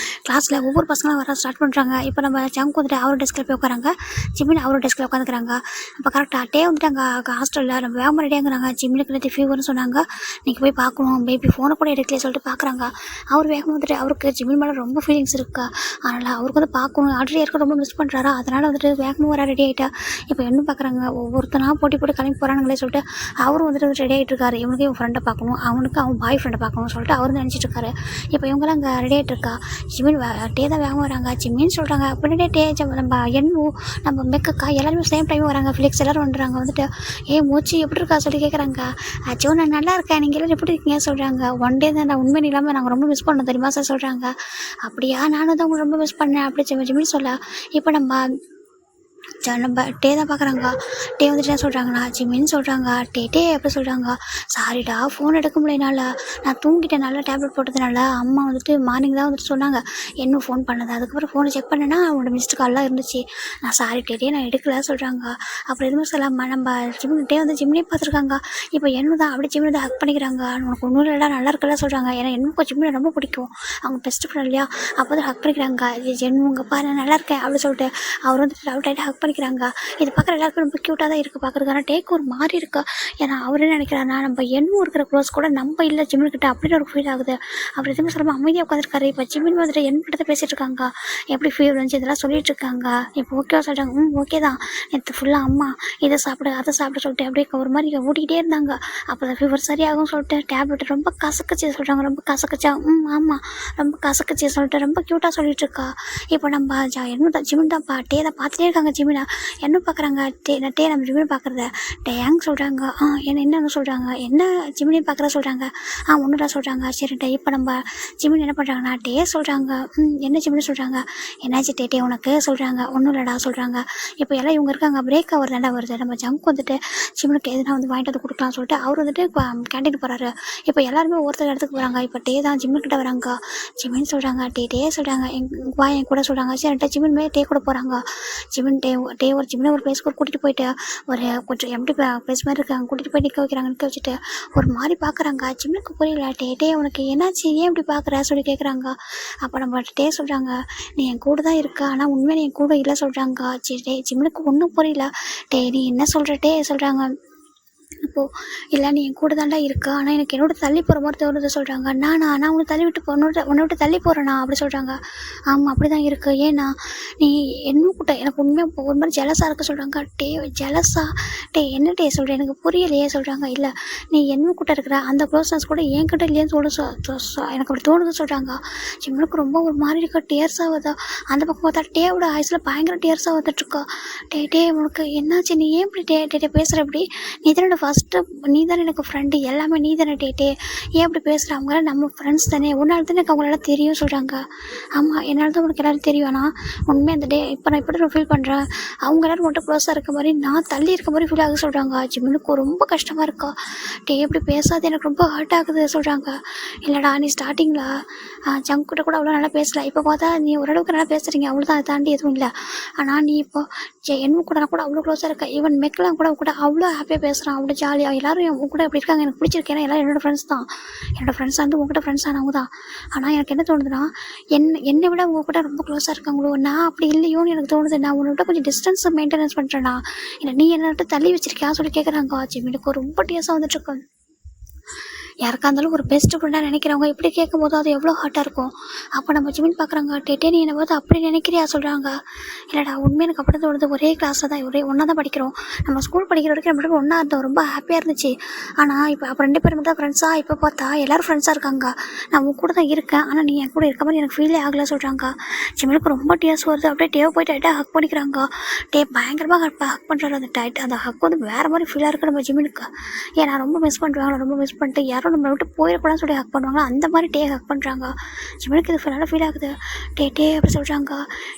கிளாஸில் ஒவ்வொரு பசங்களும் வர ஸ்டார்ட் பண்ணுறாங்க. இப்போ நம்ம ஜங்கு வந்துட்டு அவர் டெஸ்கில் போய் உட்காராங்க. ஜிம்மின் அவர் டெஸ்கில் உட்காந்துக்கிறாங்க. இப்போ கரெக்டாக டே வந்துட்டு அங்கே ஹாஸ்டலில் நம்ம வேகமாக ரெடியாங்கிறாங்க. ஜிம்மினுக்கு நேற்று ஃபீவர்னு சொன்னாங்க, நீங்கள் போய் பார்க்கணும், பேபி ஃபோனை கூட எடுக்கலையே சொல்லிட்டு பார்க்குறாங்க. அவர் வேகமாக வந்துட்டு அவருக்கு ஜிம்மின் மேலே ரொம்ப ஃபீலிங்ஸ் இருக்கா, அதனால் அவருக்கு வந்து பார்க்கணும், ஆல்ரெடி இருக்க ரொம்ப மிஸ் பண்ணுறாரா, அதனால் வந்துட்டு வேகமாக வர ரெடி ஆகிட்டா. இப்போ என்ன பார்க்குறாங்க, ஒவ்வொருத்தனாக போட்டி போட்டு கிளம்பி போகிறானுங்களே சொல்லிட்டு அவரும் வந்துட்டு ரெடி ஆகிட்டு இருக்காரு. இவனுக்கு இவன் ஃப்ரெண்டை பார்க்கணும், அவனுக்கு அவன் பாய் ஃப்ரெண்டை பார்க்கணும்னு சொல்லிட்டு அவர் நினச்சிட்டு இருக்காரு. இப்போ இவங்களாம் அங்கே ரெடி ஆகிட்டு இருக்கா. ஜிமின் டே தான் வேகமாக வராங்க. ஜிமின்னு சொல்கிறாங்க அப்படின்னே டே நம்ம எண்ணு நம்ம மெக்கக்கா எல்லாருமே சேம் டைம் வராங்க. ஃபிலிக்ஸ் எல்லோரும் வந்துடுறாங்க. வந்துட்டு மூச்சு எப்படி இருக்கா சொல்லி கேட்குறாங்க. அச்சோ நான் நல்லா இருக்கேன், நீங்கள் எல்லோரும் எப்படி இருக்கீங்க சொல்கிறாங்க. ஒன் டே தான் உண்மை இல்லாமல் நாங்கள் ரொம்ப மிஸ் பண்ணோம் தெரியுமா சார் சொல்கிறாங்க. அப்படியா, நானும் தான் உங்களுக்கு ரொம்ப மிஸ் பண்ணேன் அப்படி ஜிமின்னு சொல்ல. இப்போ நம்ம டே தான் பார்க்குறாங்க. டே வந்துட்டு என்ன சொல்கிறாங்கண்ணா ஜிமின்னு சொல்கிறாங்க. டே எப்படி சொல்கிறாங்க, சாரிடா ஃபோன் எடுக்க முடியனால நான் தூங்கிட்டேன், நல்லா டேப்லெட் போட்டதுனால அம்மா வந்துட்டு மார்னிங் தான் வந்துட்டு சொன்னாங்க என்ன ஃபோன் பண்ணது. அதுக்கப்புறம் ஃபோனை செக் பண்ணேன்னா அவனோட மிஸ்டு கால்லாம் இருந்துச்சு. நான் சாரி டே நான் எடுக்கல சொல்கிறாங்க. அப்புறம் எதுவுமே சொல்லாமல் நம்ம டே வந்து ஜிம்னே பார்த்துருக்காங்க. இப்போ என்ன தான் அப்படி ஜிம்னு தான் ஹக் பண்ணிக்கிறாங்க. உனக்கு ஒன்றும் இல்லைடா நல்லா இருக்கல சொல்கிறாங்க. ஏன்னா எனக்கு ஜிம்னு ரொம்ப பிடிக்கும், அவங்க பெஸ்ட் ஃப்ரெண்ட் இல்லையா. அப்போ தான் ஹக் பண்ணிக்கிறாங்க. இது உங்கள் பாரு நான் நல்லா இருக்கேன் அப்படி சொல்லிட்டு அவர் வந்துட்டு அவுட் ஆகிட்டு ஹக் பண்ணிக்கிறாங்க. இது பார்க்குற எல்லாருக்கும் ரொம்ப க்யூட்டாக தான் இருக்குது பார்க்குறதுக்கு. ஆனால் டேக்கு ஒரு மாதிரி இருக்கா. ஏன்னா அவரே நினைக்கிறாருன்னா நம்ம என்னும் இருக்கிற க்ளோஸ் கூட நம்ம இல்லை ஜிம்மின்கிட்ட அப்படின்னு ஒரு ஃபீல் ஆகுது. அப்படி எதுவுமே சொல்லாமல் அமைதியாக உட்காந்துருக்காரு. இப்போ ஜிம்மின் வந்துட்டு என்கிட்ட பேசிகிட்டு இருக்காங்க. எப்படி ஃபீல் இருந்துச்சு இதெல்லாம் சொல்லிட்டு இருக்காங்க. இப்போ ஓகேவா சொல்கிறாங்க. ஓகே தான், நேற்று ஃபுல்லாக அம்மா இதை சாப்பிடு அதை சாப்பிட சொல்லிட்டு அப்படியே ஒரு மாதிரி ஓட்டிக்கிட்டே இருந்தாங்க. அப்போ தான் ஃபீவர் சரியாகும் சொல்லிட்டு டேப்லெட் ரொம்ப கசக்குச்சு சொல்கிறாங்க. ரொம்ப கசக்குச்சா? ஆமாம் ரொம்ப கசக்குச்சு சொல்லிட்டு ரொம்ப க்யூட்டாக சொல்லிட்டு இருக்கா. இப்போ நம்ம என்ன ஜிமின் தான் டே தான் பார்த்துட்டே இருக்காங்க. ஜிமினா என்ன பார்க்குறாங்க. டே நம்ம ஜிமினை பார்க்குறத டேங் சொல்கிறாங்க. என்னென்னு சொல்கிறாங்க. என்ன ஜிமினி பார்க்குற சொல்கிறாங்க. ஒன்றுடா சொல்கிறாங்க. சரிட்டே இப்போ நம்ம ஜிமின் என்ன பண்ணுறாங்கன்னா டே சொல்கிறாங்க. என்ன ஜிமினி சொல்கிறாங்க. என்னாச்சு டே உனக்கு சொல்கிறாங்க. ஒன்றும் இல்லைடா சொல்கிறாங்க. இப்போ எல்லாம் இவங்க இருக்காங்க. பிரேக் வருது வருது. நம்ம ஜங்க் வந்துட்டு ஜிமினுக்கு எதுனா வந்து வாங்கிட்டு வந்து கொடுக்கலாம்னு சொல்லிட்டு அவர் வந்துட்டு இப்போ கேண்டீன் போகிறாரு. இப்போ எல்லாருமே ஒருத்தர் இடத்துக்கு போகிறாங்க. இப்போ டே தான் ஜிம்மின்கிட்ட வராங்க. ஜிமின் சொல்கிறாங்க. டே சொல்கிறாங்க என் கூட சொல்கிறாங்க. சரிட்டா ஜிமின் மேலே டே கூட போகிறாங்க. ஜிமின் டே ஒரு ஜிம்மில் ஒரு பிளேஸ்க்கு கூட்டிகிட்டு போயிட்டு ஒரு கொஞ்சம் எம்டி பிளேஸ் மாதிரி இருக்காங்க. கூட்டிகிட்டு போய் நிற்க வைக்கிறாங்க. நிற்க வச்சுட்டு ஒரு மாதிரி பார்க்குறாங்க. ஜிம்முக்கு புரியல. டே உனக்கு என்னாச்சு, ஏன் இப்படி பார்க்குற சொல்லி கேட்குறாங்க. அப்போ நம்ம டே சொல்கிறாங்க நீ என் கூட தான் இருக்கா, ஆனால் உண்மையில என் கூட இல்லை சொல்கிறாங்க. சரி ஜிம்முக்கு ஒன்றும் புரியல. நீ என்ன சொல்கிற டே சொல்கிறாங்க. இப்போது இல்லை நீ என் கூட தாண்டா இருக்கா, ஆனால் எனக்கு என்னோட தள்ளி போகிற மாதிரி தோணுது சொல்கிறாங்க. நான் உன்னை தள்ளி விட்டு உன்னை விட்டு தள்ளி போகிறேண்ணா அப்படி சொல்கிறாங்க. ஆமாம் அப்படி தான் இருக்குது. ஏன்னா நீ இன்னும் கூட எனக்கு உண்மையாக ஒரு மாதிரி ஜெலஸாக இருக்க சொல்கிறாங்க. ஜெலஸா என்ன சொல்கிறேன் எனக்கு புரியலையே சொல்கிறாங்க. இல்லை நீ என்ன கூட இருக்கிற அந்த க்ளோஸ்னஸ் கூட என்கிட்ட இல்லையேன்னு எனக்கு அப்படி தோணுது சொல்கிறாங்க. ஜிம்முக்கு ரொம்ப ஒரு மாதிரி இருக்கா. டேர்ஸ் ஆகுதா. அந்த பக்கம் பார்த்தா டேவோட ஆயுசில் பயங்கர டேர்ஸ் ஆகுதுட்ருக்கா. உனக்கு என்னாச்சு, நீ ஏன் இப்படி டே பேசுகிற இப்படி, நீ தானே ஃபஸ்ட்டு நீ தானே எனக்கு ஃப்ரெண்டு, எல்லாமே நீ தானே டே ஏன் அப்படி பேசுகிற, அவங்களாம் நம்ம ஃப்ரெண்ட்ஸ் தானே, உன்னால் தான் எனக்கு அவங்களால தெரியும் சொல்கிறாங்க. ஆமாம் என்னால் தான் உனக்கு எல்லோரும் தெரியும். ஆனால் உண்மையாக அந்த இப்போ நான் எப்படி ஃபீல் பண்ணுறேன், அவங்க எல்லோரும் மட்டும் க்ளோஸாக இருக்க மாதிரி நான் தள்ளி இருக்க மாதிரி ஃபீல் ஆகுது சொல்கிறாங்க. ஜிம்முக்கு ரொம்ப கஷ்டமாக இருக்கா. எப்படி பேசாது எனக்கு ரொம்ப ஹர்ட் ஆகுது சொல்கிறாங்க. இல்லைடா நீ ஸ்டார்டிங்கில் ஜங்க்கிட்ட கூட அவ்வளோ நல்லா பேசல, இப்போ பார்த்தா நீ ஓரளவுக்கு நல்லா பேசுகிறீங்க, அவ்வளோ தான், அதை தாண்டி எதுவும் இல்லை. ஆனால் நீ இப்போ என்ன கூட நான் கூட அவ்வளோ க்ளோஸாக இருக்கேன். ஈவன் மெக்கெலாம் கூட அவ்வளோ ஹாப்பியாக பேசுகிறான், அவ்வளோ ஜாலியாக. எல்லோரும் உங்க கூட எப்படி இருக்காங்க எனக்கு பிடிச்சிருக்கு. ஏன்னா எல்லோரும் என்னோடய ஃப்ரெண்ட்ஸ் தான். என்னோடய ஃப்ரெண்ட்ஸ் வந்து உங்கள்கிட்ட ஃப்ரெண்ட்ஸ் ஆனவங்க தான். ஆனால் எனக்கு என்ன தோணுதுன்னா என்னை விட உங்கள் கூட ரொம்ப க்ளோஸாக இருக்காங்களோ, நான் அப்படி இல்லையோன்னு எனக்கு தோணுது. நான் உன்னை கொஞ்சம் டிஸ்டன்ஸ் மெயின்டெனன்ஸ் பண்ணுறேன்னா, இல்லை நீ என்னை விட்டு தள்ளி வச்சிருக்கியா சொல்லி கேட்குறாங்க. ஜிம்மினுக்கு ரொம்ப டேஸாக வந்துட்டுருக்கு. யாருக்கா இருந்தாலும் ஒரு பெஸ்ட் ஃப்ரெண்டாக நினைக்கிறவங்க இப்படி கேட்கும் போது அது எவ்வளோ ஹார்ட்டாக இருக்கும். அப்போ நம்ம ஜிமின் பார்க்குறாங்க. நீ என்னை பார்த்து அப்படி நினைக்கிறியா சொல்கிறாங்க. இல்லைடா உண்மை எனக்கு அப்படி தோணுது. ஒரே கிளாஸில் தான் ஒன்றா தான் படிக்கிறோம். நம்ம ஸ்கூல் படிக்கிற வரைக்கும் நம்ம ஒன்றா இருந்தோம், ரொம்ப ஹாப்பியாக இருந்துச்சு. ஆனால் இப்போ அப்போ 2 பேரும் தான் ஃப்ரெண்ட்ஸாக, இப்போ பார்த்தா எல்லோரும் ஃப்ரெண்ட்ஸாக இருக்காங்க. நான் உங்க கூட தான் இருக்கேன், ஆனால் நீ என் கூட இருக்க மாதிரி எனக்கு ஃபீலே ஆகலை சொல்கிறாங்க. ஜிமினுக்கு ரொம்ப டேஸ் வருது. அப்படியே டேவை போய் டைட்டாக ஹக் பண்ணிக்கிறாங்க. பயங்கரமாக ஹக் பண்ணுறாரு. அந்த ஹக் வந்து வேறு மாதிரி ஃபீலாக இருக்குது நம்ம ஜிமினுக்கு. ஏன்னா ரொம்ப மிஸ் பண்ணுறாங்க. ரொம்ப மிஸ் பண்ணிட்டு யாரும் நம்மளை விட்டு போயிடக்கூடாதுன்னு சொல்லி ஹக் பண்ணுவாங்க, அந்த மாதிரி டே ஹக் பண்ணுறாங்க. ஜிம்முக்கு இது நல்லா ஃபீல் ஆகுது. டே அப்படி சொல்கிறாங்க.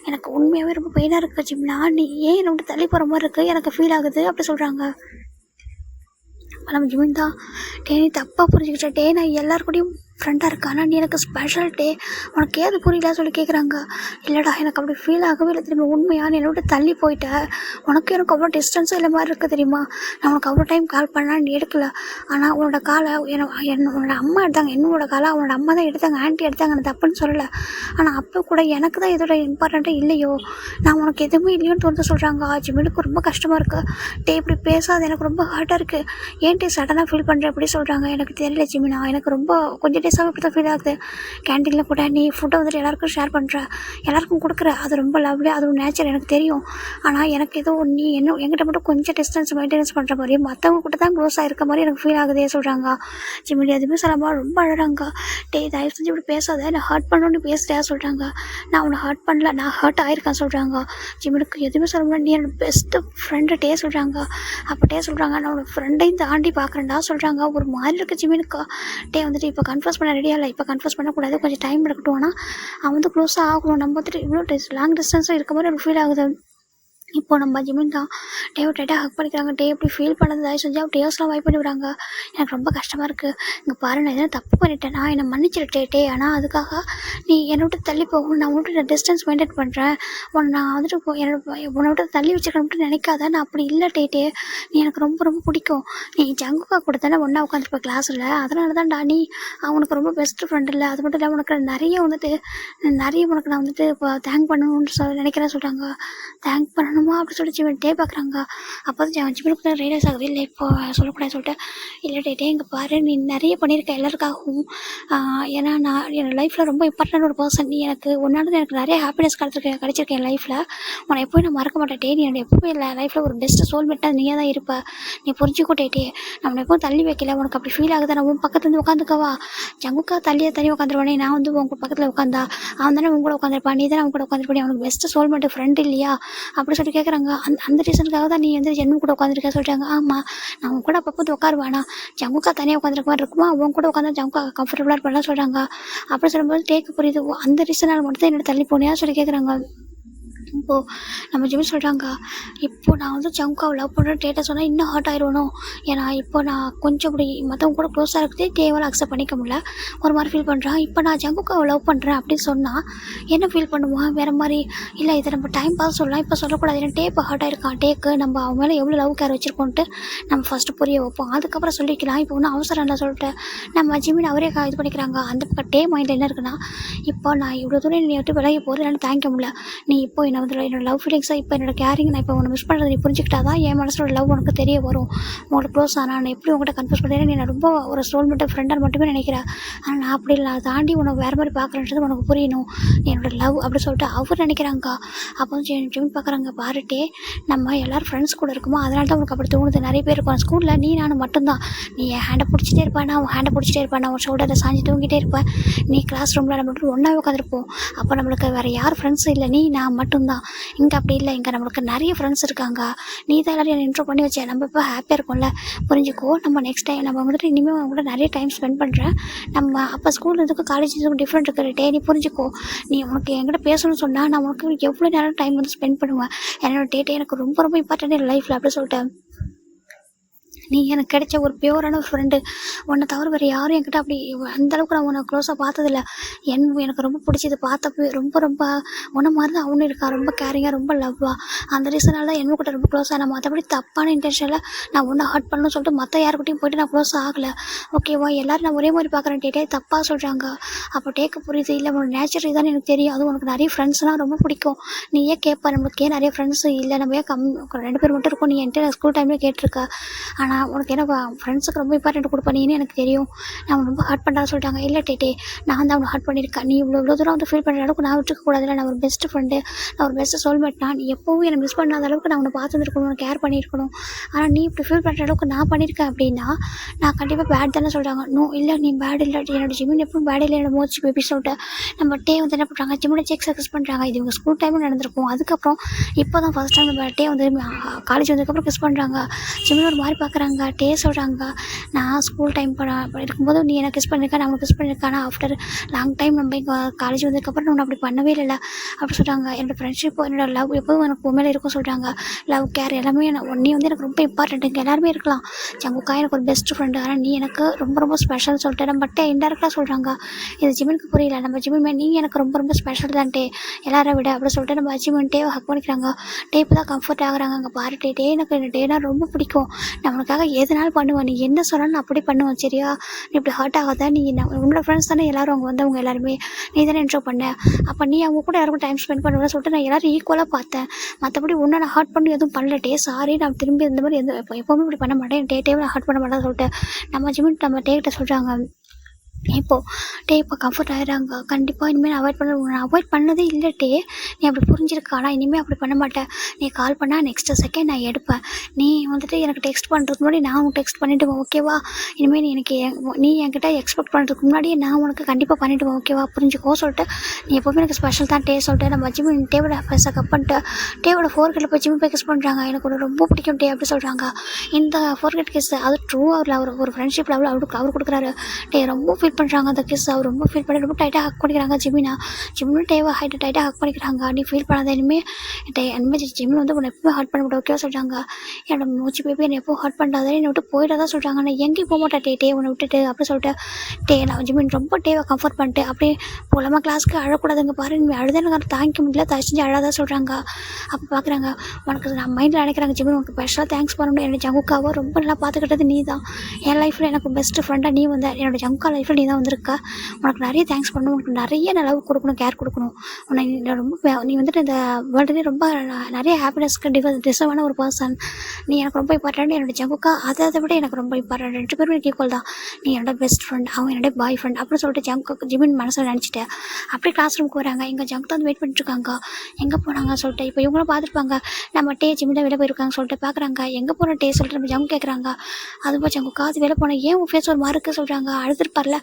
எனக்கு உண்மையாகவே ரொம்ப பெயினாக இருக்குது ஜிம்னா, நீ ஏன் என்னை விட்டு தள்ளி போகிற மாதிரி இருக்குது, எனக்கு ஃபீல் ஆகுது அப்படி சொல்கிறாங்க. நம்ம ஜிமின் தான் நீ தப்பாக புரிஞ்சுக்கிட்ட. நான் எல்லாருக்கூடையும் ஃப்ரெண்டாக இருக்கா, ஆனால் நீ எனக்கு ஸ்பெஷல் உனக்கு ஏது புரியல சொல்லி கேட்குறாங்க. இல்லைடா எனக்கு அப்படி ஃபீல் ஆகவே இல்லை தெரியுமா, உண்மையாக நீ என்னை விட்டு தள்ளி போயிட்டேன். எனக்கு அவ்வளோ டிஸ்டன்ஸும் இல்லை மாதிரி இருக்குது தெரியுமா. நான் உனக்கு அவ்வளோ டைம் கால் பண்ணால் நீ எடுக்கல. ஆனால் உன்னோட காலை உன்னோட அம்மா எடுத்தாங்க. என்னோட காலை அவனோட அம்மா தான் எடுத்தாங்க, ஆன்ட்டி எடுத்தாங்க. நான் தப்புன்னு சொல்லலை. ஆனால் அப்போ கூட எனக்கு தான் இதோட இம்பார்ட்டண்ட்டாக இல்லையோ, நான் உனக்கு எதுவுமே இல்லையோன்னு தோணுது சொல்கிறாங்க. ஜிமினுக்கு ரொம்ப கஷ்டமாக இருக்குது. இப்படி பேசாது எனக்கு ரொம்ப ஹார்ட்டாக இருக்குது. ஏன் சடனாக ஃபீல் பண்ணுறேன் அப்படி சொல்கிறாங்க. எனக்கு தெரியல ஜிமினா, எனக்கு ரொம்ப கொஞ்சம் டேஸாகவே இப்படி தான் ஃபீல் ஆகுது. கேன்டீனில் கூட நீ ஃபுட்டை வந்துட்டு எல்லாருக்கும் ஷேர் பண்ணுற, எல்லாருக்கும் கொடுக்குற, அது ரொம்ப லவ்லி, அது ஒரு நேச்சர் எனக்கு தெரியும். ஆனால் எனக்கு ஏதோ நீ என்கிட்ட மட்டும் கொஞ்சம் டிஸ்டன்ஸ் மெயின்டெனன்ஸ் பண்ணுற மாதிரி மற்றவங்க கூட தான் க்ளோஸ் ஆகிருக்க மாதிரி எனக்கு ஃபீல் ஆகுதே சொல்கிறாங்க. ஜிமிடி எதுவுமே சொல்லாமல் ரொம்ப அழகாங்க. தயவு செஞ்சு இப்படி பேசாத, நான் ஹர்ட் பண்ணணும்னு பேசுகிறேன் சொல்கிறாங்க. நான் உன்னை ஹர்ட் பண்ணல, நான் ஹர்ட் ஆகிருக்கேன் சொல்கிறாங்க. ஜிமிடிக்கு எதுவுமே சொல்ல முடியாது, நீ என்னோட பெஸ்ட்டு ஃப்ரெண்டுகிட்டே சொல்கிறாங்க. அப்படியே சொல்கிறாங்க, நான் உன்னோட ஃப்ரெண்டையும் தாண்டி பார்க்குறேன்டா சொல்கிறாங்க. ஒரு மாதிரி இருக்குது ஜிமினுக்கா. வந்துட்டு இப்போ கன்ஃபர்ஸ் பண்ண ரெடியாக இல்லை, இப்போ கன்ஃபர்ஸ் பண்ணக்கூடாது, கொஞ்சம் டைம் எடுக்கட்டும். ஆனால் அவன் வந்து க்ளோஸாக ஆகணும். நம்ம வந்துட்டு இவ்வளோ லாங் டிஸ்டன்ஸாக இருக்க மாதிரி எனக்கு ஃபீல் ஆகுது. இப்போ நம்ம ஜிமின் தான் டைட்டாக ஹக் பண்ணிக்கிறாங்க. இப்படி ஃபீல் பண்ணது தயவு செஞ்சு அவள் டேஸ்லாம் வைப் பண்ணி விடுறாங்க. எனக்கு ரொம்ப கஷ்டமாக இருக்குது. இங்கே பாரு, நான் எதனா தப்பு பண்ணிட்டேன், நான் என்னை மன்னிச்சிருட்டே. ஆனால் அதுக்காக நீ என்னை விட்டு தள்ளி போகணும், நான் உன்னை டிஸ்டன்ஸ் மெயின்டைன் பண்ணுறேன், நான் வந்துட்டு உன்னை விட்டு தள்ளி வச்சுக்கணும்ட்டு நினைக்காத, நான் அப்படி இல்லை டே. நீ எனக்கு ரொம்ப ரொம்ப பிடிக்கும். நீ ஜங்குக்கா கூட தானே ஒன்றா உட்காந்துருப்ப கிளாஸில், அதனால தான்டா நீ அவனுக்கு ரொம்ப பெஸ்ட்டு ஃப்ரெண்ட் இல்லை. அது மட்டும் இல்லை, உனக்கு நிறைய உனக்கு நான் வந்துட்டு இப்போ தேங்க் பண்ணணும்னு நினைக்கிறேன் சொல்கிறாங்க. தேங்க் பண்ணணுமா அப்படி சொல்லிட்டு ஜிமின் பார்க்குறாங்க. அப்போ தான் ஜிமினுக்கு ரியலைஸ் ஆகுது, இல்லை இப்போ சொல்லக்கூடாது சொல்லிட்டு, இல்லை இங்கே பாரு, நீ நிறைய பண்ணியிருக்க எல்லாருக்காகவும். ஏன்னா நான் என் லைஃப்பில் ரொம்ப இம்பார்ட்டன்ட் ஒரு பர்சன் நீ. எனக்கு ஒன்றாவது எனக்கு நிறைய ஹாப்பினஸ் கிடச்சிருக்கேன் என் லைஃப்பில். உன்னை எப்போயும் நான் மறக்க மாட்டேன். நீ என்னோட எப்போவும் இல்லை லைஃப்பில் ஒரு பெஸ்ட்டு சோல்மேட்டாக நீயே தான் இருப்ப. நீ புரிஞ்சுக்கிட்டே. நான் உன்னை எப்போவும் தள்ளி வைக்கல. உனக்கு அப்படி ஃபீல் ஆகுது, நான் உன் பக்கத்துல வந்து உட்காந்துக்கவா? ஜங்குக்கா தள்ளி உட்காந்துருவானே, நான் வந்து உங்க பக்கத்தில் உட்காந்தா அவன் தானே உங்க கூட உட்காந்துருப்பான், நீ தானே அவங்க கூட உட்காந்துருப்பானே, அவனுக்கு பெஸ்ட்டு சோல்மேட்டு ஃப்ரெண்ட் இல்லையா அப்படி சொல்லி கேட்குறாங்க. அந்த ரீசனுக்காக தான் நீ வந்து ஜென்மு கூட உட்காந்துருக்க சொல்கிறாங்க. ஆமாம், நான் உன் கூட அப்பப்போ உட்காருவானா, ஜங்குக்கா தனியாக உட்காந்துருக்க மாதிரி இருக்குமா, அவங்க கூட உட்காந்து ஜங்குக்கா கம்ஃபர்டபுளாக இருப்பாலாம் சொல்கிறாங்க. அப்படி சொல்லும்போது புரியுது, அந்த ரீசனால் மட்டும் தான் என்னோட தள்ளி போனியா சொல்லி கேட்குறாங்க. இப்போது நம்ம ஜிமின் சொல்கிறாங்க, இப்போது நான் வந்து ஜங்குக்காவை லவ் பண்ணுறேன் டேட்டா சொன்னால் இன்னும் ஹார்ட் ஆயிடணும். ஏன்னா இப்போ நான் கொஞ்சம் இப்படி மற்றவங்க கூட க்ளோஸாக இருக்கிறதே தேவையில்ல அக்செப்ட் பண்ணிக்க முடியல, ஒரு மாதிரி ஃபீல் பண்ணுறான். இப்போ நான் ஜங்குக்காவை லவ் பண்ணுறேன் அப்படின்னு சொன்னால் என்ன ஃபீல் பண்ணுவான் வேறு மாதிரி. இல்லை இதை நம்ம டைம் பாஸ் சொல்லலாம், இப்போ சொல்லக்கூடாது. ஏன்னா இப்போ ஹார்ட் ஆயிருக்கான் நம்ம அவன் மேலே எவ்வளோ லவ் கேர் வச்சுருக்கோன்ட்டு நம்ம ஃபஸ்ட்டு புரிய வைப்போம், அதுக்கப்புறம் சொல்லிக்கலாம். இப்போ ஒன்றும் அவசரம் இல்லை சொல்லிட்டு நம்ம ஜிமின் அவரே இது பண்ணிக்கிறாங்க. அந்த பக்கம் மைண்டில் என்ன இருக்குன்னா, இப்போ நான் இவ்வளோ தூரம் நீ விட்டு விலகி போகிறது என்னால் தாங்கிக்க முடியல. நீ இப்போ என்னோட லவ் ஃபீலிங்ஸாக இப்போ என்னோட கேரிங் நான் இப்போ உன்னை மிஸ் பண்ணுறது நீ புரிஞ்சுக்கிட்டா தான் என் மனசோட லவ் உனக்கு தெரிய வரும். உங்களுக்கு க்ளோஸ் ஆனால் நான் எப்படி உங்கள்கிட்ட கன்ஃபியூஸ் பண்ணுறேன், நீ ரொம்ப ஒரு சோல்மேட்டாக ஃப்ரெண்டாக மட்டுமே நினைக்கிறேன். ஆனால் நான் அப்படி இல்லை, தாண்டி உனக்கு வேறு மாதிரி பார்க்குறேன்றது உனக்கு புரியணும், என்னோட லவ் அப்படி சொல்லிட்டு அவர் நினைக்கிறாங்க. அப்போ வந்து ஜிமின் பார்க்குறாங்க, பாருட்டே நம்ம எல்லோரும் ஃப்ரெண்ட்ஸ் கூட இருக்குமோ அதனால தான் உனக்கு அப்படி தோணுது. நிறைய பேர் இருக்கும் ஸ்கூலில், நீ நானும் மட்டும்தான். நீ என் ஹேண்டை பிடிச்சிட்டே இருப்பேன், நான் ஹேண்டை பிடிச்சிட்டே இருப்பேன், நான் உன் ஷோல்டரில் சாஞ்சி தூங்கிட்டே இருப்பேன். நீ கிளாஸ் ரூமில் நம்ம மட்டும் ஒன்றாவே உட்காந்துருப்போம். அப்போ நம்மளுக்கு வேறு யார் ஃப்ரெண்ட்ஸும் இல்லை, நீ நான் மட்டும்தான். இங்கே அப்படி இல்லை, இங்கே நம்மளுக்கு நிறைய ஃப்ரெண்ட்ஸ் இருக்காங்க. நீ தான் எல்லாரும் இன்ட்ரோ பண்ணி வச்சேன், நம்ம இப்போ ஹாப்பியாக இருக்கும்ல, புரிஞ்சுக்கோ. நம்ம நெக்ஸ்ட் டைம் நம்ம வந்துட்டு இனிமேல் அவங்க கூட நிறைய டைம் ஸ்பெண்ட் பண்ணுறேன். நம்ம அப்போ ஸ்கூல் இதுக்கும் காலேஜ் இதுக்கும் டிஃப்ரெண்ட் இருக்கிற நீ புரிஞ்சுக்கோ. நீ உனக்கு என்கிட்ட பேசணும்னு சொன்னால் நான் உனக்கு எவ்வளோ நேரம் டைம் வந்து ஸ்பெண்ட் பண்ணுவேன். என்னோட டேட்டே எனக்கு ரொம்ப ரொம்ப இம்பார்ட்டன்ட் என் லைஃப்பில் அப்படி சொல்லிட்டேன். நீ எனக்கு கிடைச்ச ஒரு பியூரான ஒரு ஃப்ரெண்டு, உன்னை தவிர வேறு யாரும் என்கிட்ட அப்படி அந்தளவுக்கு நான் உன்னை க்ளோஸாக பார்த்ததில்ல. எனக்கு ரொம்ப பிடிச்சது பார்த்தப்போ ரொம்ப ரொம்ப உன்ன மாதிரி தான் அவனு இருக்கா, ரொம்ப கேரிங்காக ரொம்ப லவ்வாக. அந்த ரீசனால் தான் என்ன கூட ரொம்ப க்ளோஸாக. நான் மற்றபடி தப்பான இன்டென்ஷனில் நான் ஒன்றை ஹர்ட் பண்ணணும்னு சொல்லிட்டு மற்ற யாருக்கிட்டையும் போய்ட்டு நான் க்ளோஸ் ஆகலை. ஓகேவா, எல்லோரும் நான் ஒரே மாதிரி பார்க்குறேன் டேட்டே தப்பாக சொல்கிறாங்க. அப்போ புரியுது, இல்லை உனக்கு நேச்சர் இதானே எனக்கு தெரியும், அது உனக்கு நிறைய ஃப்ரெண்ட்ஸ்லாம் ரொம்ப பிடிக்கும். நீ ஏன் கேட்ப, நம்மளுக்கு ஏன் நிறைய ஃப்ரெண்ட்ஸு இல்லை, நம்ம ஏன் 2 பேர் மட்டும் இருக்கோம், நீ என்கிட்ட ஸ்கூல் டைம்லேயே கேட்டிருக்க. ஆனால் உனக்கு என்ன ஃப்ரெண்ட்ஸுக்கு ரொம்ப இம்பார்ட்டன்ட் கொடுப்பேன்னு எனக்கு தெரியும். நான் ரொம்ப ஹர்ட் பண்ணுறா சொல்லிட்டாங்க. இல்லை டேட்டே, நான் தான் அவனை ஹர்ட் பண்ணியிருக்கேன். நீ இவ்வளோ தூரம் வந்து ஃபீல் பண்ணுற அளவுக்கு நான் விட்டுருக்கக்கூடாதுல. நான் ஒரு பெஸ்ட் ஃப்ரெண்டு, நான் ஒரு பெஸ்ட்டு சோல்மேட். நீ எப்போவும் என்னை மிஸ் பண்ணாத அளவுக்கு நான் உன்னை பார்த்துருக்கணும், உனக்கு கேர் பண்ணியிருக்கணும். ஆனால் நீ இப்படி ஃபீல் பண்ணுற அளவுக்கு நான் பண்ணியிருக்கேன் அப்படின்னா நான் கண்டிப்பாக பேட் தானே சொல்கிறாங்க. நோ, இல்லை நீ பேட் இல்லை, என்னோட ஜிமின் எப்பவும் பேட் இல்லை, என்னோட மோச்சு பேபி சொல்லிட்டு நம்ம வந்து என்ன பண்ணுறாங்க, ஜிமினை செக்ஸ் பண்ணுறாங்க. இது இவங்க ஸ்கூல் டைமில் நடந்திருக்கும். அதுக்கப்புறம் இப்போ தான் ஃபஸ்ட் டைம் நம்ம வந்து காலேஜ் வந்ததுக்கப்புறம் கிஸ் பண்ணுறாங்க. ஜிமின் ஒரு மாதிரி பார்க்குறாங்க. சொல்கிறாங்க, நான் ஸ்கூல் டைம் இருக்கும்போது நீ எனக்கு கிஸ் பண்ணியிருக்கேன், நான் உனக்கு கிஸ் பண்ணியிருக்கேன். ஆனால் ஆஃப்டர் லாங் டைம் நம்ம இங்கே காலேஜ் வந்ததுக்கப்புறம் நான் அப்படி பண்ணவே இல்லை அப்படி சொல்கிறாங்க. என்னோடய ஃப்ரெண்ட்ஷிப் என்னோட லவ் எப்போதும் எனக்கு உண்மையில இருக்கும் சொல்கிறாங்க. லவ் கேர் எல்லாமே நீ வந்து எனக்கு ரொம்ப இம்பார்ட்டன்ட். இங்கே எல்லாருமே இருக்கலாம், ஜங்குக்கா எனக்கு ஒரு பெஸ்ட் ஃப்ரெண்டு, ஆனால் நீ எனக்கு ரொம்ப ரொம்ப ஸ்பெஷல் சொல்லிட்டு நம்ம பட்டே இன்டெரக்டாக சொல்கிறாங்க. இது ஜிமினுக்கு புரியல. நம்ம ஜிமின் நீ எனக்கு ரொம்ப ரொம்ப ஸ்பெஷல் தான்ட்டே எல்லாரை விட அப்படி சொல்லிட்டு நம்ம ஜிமின்ட்டே ஹக் பண்ணிக்கிறாங்க. இப்போ தான் கம்ஃபர்ட் ஆகுறாங்க. அங்கே பாருட்டே எனக்கு இந்த டேனா ரொம்ப பிடிக்கும், நான் உனக்காக எதுனாலும் பண்ணுவேன், நீ என்ன சொன்னாலும் நான் அப்படி பண்ணுவேன் சரியா, நீ இப்படி ஹர்ட் ஆகாத. நீ உன்னோட ஃப்ரெண்ட்ஸ் தானே எல்லாரும் அவங்க வந்தவங்க எல்லாருமே, நீ தானே என்ஜாய் பண்ண. அப்போ நீ அவங்க கூட யாருக்கும் டைம் ஸ்பெண்ட் பண்ணுவேன்னு சொல்லிட்டு நான் எல்லாரும் ஈக்குவலாக பார்த்தேன். மற்றபடி ஒன்றை நான் ஹர்ட் பண்ணி எதுவும் பண்ணலட்டே, சாரி நான் திரும்பி இந்த மாதிரி எப்போவுமே இப்படி பண்ண மாட்டேன், டேட்டே நான் ஹர்ட் பண்ண மாட்டேன்னு சொல்லிட்டு நம்ம ஜிமின் நம்ம டேக்கிட்ட சொல்கிறாங்க. இப்போ கம்ஃபர்ட் ஆயிடுறாங்க. கண்டிப்பாக இனிமேல் நான் அவாய்ட் பண்ணதே இல்லை நீ அப்படி புரிஞ்சிருக்க. ஆனால் இனிமேல் அப்படி பண்ண மாட்டேன். நீ கால் பண்ணால் நெக்ஸ்ட் செகண்ட் நான் எடுப்பேன். நீ வந்துட்டு எனக்கு டெக்ஸ்ட் பண்ணுறதுக்கு முன்னாடி நான் உனக்கு டெக்ஸ்ட் பண்ணிவிடுவேன், ஓகேவா? இனிமேல் நீ என்கிட்ட எக்ஸ்பெக்ட் பண்ணுறதுக்கு முன்னாடியே நான் உனக்கு கண்டிப்பாக பண்ணிவிடுவேன், ஓகேவா? புரிஞ்சுக்கோ சொல்லிட்டு, நீ எப்போவுமே எனக்கு ஸ்பெஷல் தான் சொல்லிட்டு நம்ம ஜிம்மி டேவோட ஃபேஸை கப் பண்ணிட்டு டேவோட ஃபோர்கெட்டில் போய் ஜிம்மி போய் கிஸ் பண்ணுறாங்க. எனக்கு ரொம்ப பிடிக்கும் அப்படி சொல்கிறாங்க. இந்த ஃபோர்கெட் கிஸ் அது ட்ரூ அவர் ஒரு ஃப்ரெண்ட்ஷிப் லெவலில் அவர் கொடுக்குறாரு. ரொம்ப ஃபீல் பண்ணுறாங்க அந்த கிஸ். அவர் ரொம்ப ஃபீல் பண்ணி ரொம்ப டைட்டாக ஹக் பண்ணிக்கிறாங்க ஜிம்மின்னு டேவை டைட்டாக ஹக் பண்ணிக்கிறாங்க. நீ ஃபீல் பண்ணாத இனிமேல் ஜிம்மில் வந்து உன்னை எப்பவுமே ஹர்ட் பண்ண முடியும், ஓகேவா சொல்கிறாங்க. என்னோட மூச்சு பேபி என்னை எப்போ ஹர்ட் பண்ணாத, என்னை விட்டு போயிட்டதான் சொல்கிறாங்க. நான் எங்கேயும் போக மாட்டேன் டே உன்னை விட்டுட்டு அப்படி சொல்லிட்டு நான் ஜிம்மின் ரொம்ப டேவை கம்ஃபர்ட் பண்ணிட்டு அப்படியே போலாமா கிளாஸ்க்கு, அழக்கூடாதுங்க பாரு, நீ அழுத எனக்கு தாங்கிக்க முடியல, தயவு அழாதான் சொல்கிறாங்க. அப்போ பார்க்குறாங்க, உனக்கு நான் மைண்டில் நினைக்கிறாங்க ஜிம்மின் உனக்கு ஸ்பெஷலாக தேங்க்ஸ் பண்ணணும். என்னோட ஜங்குக்காவை ரொம்ப நல்லா பார்த்துக்கிட்டது நீ தான். என் லைஃப்பில் எனக்கு பெஸ்ட் ஃப்ரெண்டாக நீ வந்து என்னோட ஜங்குக்கா லைஃப்பில் நீ தான் வந்திருக்க. உனக்கு நிறைய தேங்க்ஸ் பண்ணணும், உனக்கு நிறைய லவ் கொடுக்கணும், கேர் கொடுக்கணும். நீ வந்துட்டு இந்த வேர்ல்டுலேயே ரொம்ப நிறைய ஹாப்பினஸ்க்கு டிசர்வான ஒரு பர்சன். நீ எனக்கு ரொம்ப இம்பார்ட்டன்ட். என்னோட ஜங்குக்கா அதை விட எனக்கு ரொம்ப இம்பார்ட்டன்ட். 2 பேரும் எனக்கு ஈக்குவல் தான். நீ என்னோட பெஸ்ட் ஃப்ரெண்ட், அவன் என்னோட பாய் ஃப்ரெண்ட் அப்படின்னு சொல்லிட்டு ஜிமின் மனசில் நினச்சிட்டேன். அப்படியே கிளாஸ் ரூமுக்கு வராங்க. எங்கள் ஜங்கு தான் வந்து வெயிட் பண்ணிட்டுருக்காங்க. எங்கே போனாங்க சொல்லிட்டு இப்போ இவங்களும் பார்த்துருப்பாங்க. நம்ம ஜிமின் வெளியே போயிருக்காங்க சொல்லிட்டு பார்க்குறாங்க. எங்கே போன சொல்லிட்டு நம்ம ஜங்கு கேட்குறாங்க. அதுபோல் ஜங்குக்கா அது வெளியே போனால் ஏன் உன் ஃபேஸ் ஒரு மாதிரி இருக்குது சொல்கிறாங்க. அழுதுருப்பார்ல.